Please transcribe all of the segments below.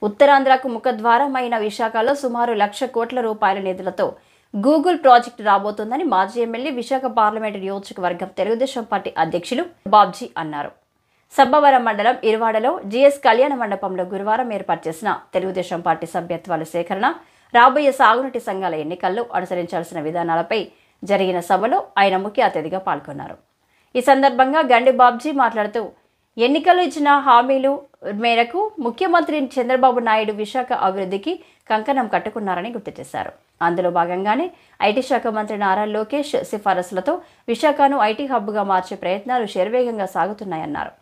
ఉత్తరాంధ్రకు ముఖద్వారమైన విశాఖలో సుమారు 1,00,000 కోట్ల రూపాయల నిధులతో గూగుల్ ప్రాజెక్టు రాబోతోందని మాజీ ఎమ్మెల్యే విశాఖ పార్లమెంటు నియోజకవర్గం తెలుగుదేశం పార్టీ అధ్యక్షులు బాబ్జీ అన్నారు. సబ్బవరం మండలం ఇరువాడలో జిఎస్ కళ్యాణ మండపంలో గురువారం ఏర్పాటు చేసిన తెలుగుదేశం పార్టీ సభ్యత్వాల సేకరణ, రాబోయే సాగునీటి సంఘాల ఎన్నికల్లో అనుసరించాల్సిన విధానాలపై జరిగిన సభలో ఆయన ముఖ్య అతిథిగా పాల్గొన్నారు. ఈ సందర్భంగా గండి బాబ్జీ మాట్లాడుతూ ఎన్నికల్లో ఇచ్చిన హామీలు మేరకు ముఖ్యమంత్రి చంద్రబాబు నాయుడు విశాఖ అభివృద్ధికి కంకణం కట్టుకున్నారని గుర్తు చేశారు. అందులో భాగంగానే ఐటీ శాఖ మంత్రి నారా లోకేష్ సిఫారసులతో విశాఖను ఐటీ హబ్గా మార్చే ప్రయత్నాలు శరవేగంగా సాగుతున్నాయన్నారు.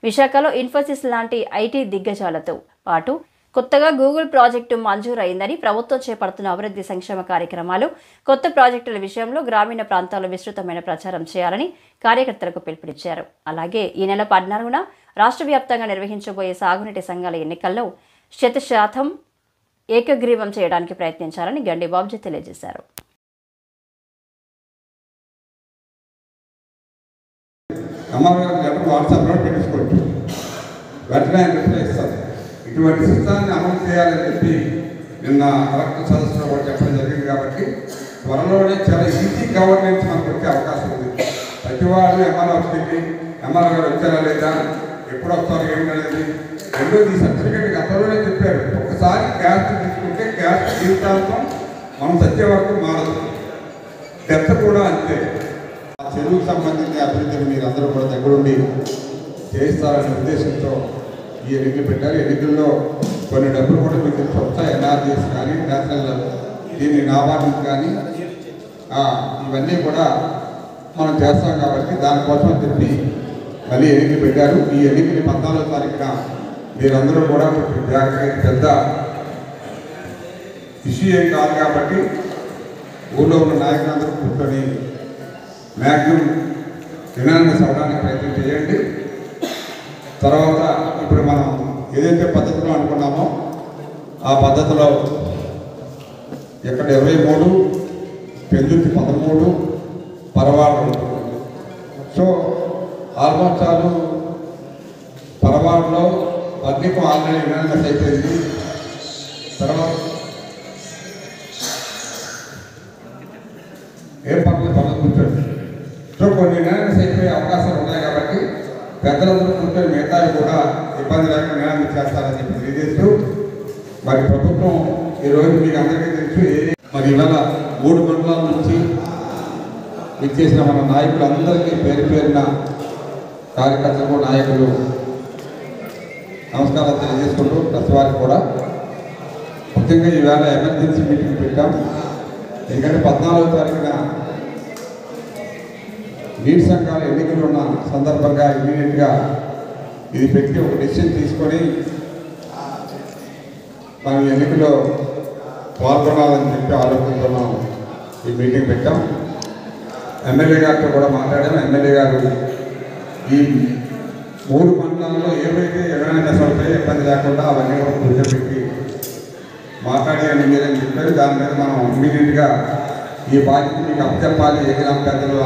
విశాఖలో ఇన్ఫోసిస్ లాంటి ఐటీ దిగ్గజాలతో పాటు కొత్తగా గూగుల్ ప్రాజెక్టు మంజూరైందని, ప్రభుత్వం చేపడుతున్న అభివృద్ధి సంక్షేమ కార్యక్రమాలు, కొత్త ప్రాజెక్టుల విషయంలో గ్రామీణ ప్రాంతాల్లో విస్తృతమైన ప్రచారం చేయాలని కార్యకర్తలకు పిలుపునిచ్చారు. అలాగే ఈ నెల 14న రాష్ట్ర వ్యాప్తంగా నిర్వహించబోయే సాగునీటి సంఘాల ఎన్నికల్లో 100% ఏకగ్రీవం చేయడానికి ప్రయత్నించాలని గండి బాబ్జీ తెలియజేశారు. ఇటువంటి సిస్టాన్ని అమలు చేయాలని చెప్పి నిన్న కలెక్టర్ సదస్సులో కూడా చెప్పడం జరిగింది. కాబట్టి త్వరలోనే చాలా ఈజీ గవర్నెన్స్ మనకు వచ్చే అవకాశం ఉంది. ప్రతివాడు ఎంఆర్ఓ ఆఫీస్కి ఎంఆర్ఓ గారు వచ్చారా లేదా, ఎప్పుడు వస్తారు ఏంటనేది రెండోది సర్టిఫికేట్ గతంలోనే చెప్పారు. ఒకసారి క్యాస్ట్ తీసుకుంటే క్యాస్ట్ జీవితాంతం మనం సత్య వరకు మారదు. డెత్ కూడా అంతే. ఆ చెరువుకు సంబంధించిన అభివృద్ధిని మీరందరూ కూడా దగ్గరుండి చేస్తారనే ఉద్దేశంతో ఈ ఎన్నికలు పెట్టారు. ఎన్నికల్లో కొన్ని డబ్బులు కూడా మీకు సొంత ఎన్ఆర్జీఎస్ కానీ, నేషనల్ దీన్ని నాబార్డు కానీ ఇవన్నీ కూడా మనం చేస్తాం. కాబట్టి దానికోసం చెప్పి మళ్ళీ ఎన్నికలు పెట్టారు. ఈ ఎన్నికలు 14వ తారీఖున మీరందరూ కూడా పెద్ద ఇష్యూ ఏం కాదు. కాబట్టి ఊళ్ళో ఉన్న నాయకులందరూ కూర్చొని మ్యాక్సిమం యునానిమస్ అవ్వడానికి ప్రయత్నం చేయండి. తర్వాత ఇప్పుడు మనం ఏదైతే పద్ధతిలో అనుకున్నామో ఆ పద్ధతిలో ఇక్కడ 23, Pendurthi 13, Paravada 2. So almost all పరవాడలో వర్ణికం ఆల్రెడీ యునానిమస్ అయిపోయింది. తర్వాత ఏం పక్కన కూర్చోండి. సో కొన్ని యునానిమస్ అయిపోయే అవకాశాలు ఉన్నాయి. కాబట్టి పెద్దలందరూ కూర్చొని మిగతావి కూడా ఇబ్బంది లేకుండా నిర్ణయం చేస్తారని చెప్పి తెలియజేస్తూ, మరి ప్రభుత్వం ఈరోజు మీకు అందరికీ తెలుసు, మరి ఇవాళ 3 మండలాల నుంచి విచ్చేసిన మన నాయకులందరికీ పేరు పేరున కార్యకర్తలకు నాయకులు నమస్కారాలు తెలియజేసుకుంటూ ప్రతి వారికి కూడా ముఖ్యంగా ఈవేళ ఎమర్జెన్సీ మీటింగ్ పెట్టాం. ఎందుకంటే 14వ తారీఖున నీటి సంఘాల ఎన్నికలు ఉన్న సందర్భంగా ఇమీడియట్గా ఇది పెట్టి ఒక డెసిషన్ తీసుకొని మనం ఎన్నికల్లో పాల్గొనాలని చెప్పి ఆలోచనతో ఈ మీటింగ్ పెట్టాం. ఎమ్మెల్యే గారితో కూడా మాట్లాడాం. ఎమ్మెల్యే గారు ఈ 3 మండలాల్లో ఏవైతే ఎవరైనా అవుతాయో ఇబ్బంది లేకుండా అవన్నీ కూడా కూర్చోబెట్టి మాట్లాడేయని మీరని చెప్పారు. దాని మీద మనం ఇమీడియట్గా ఈ బాధ్యత మీకు అప్పచెప్పాలి. ఏ గ్రామ పెద్దలు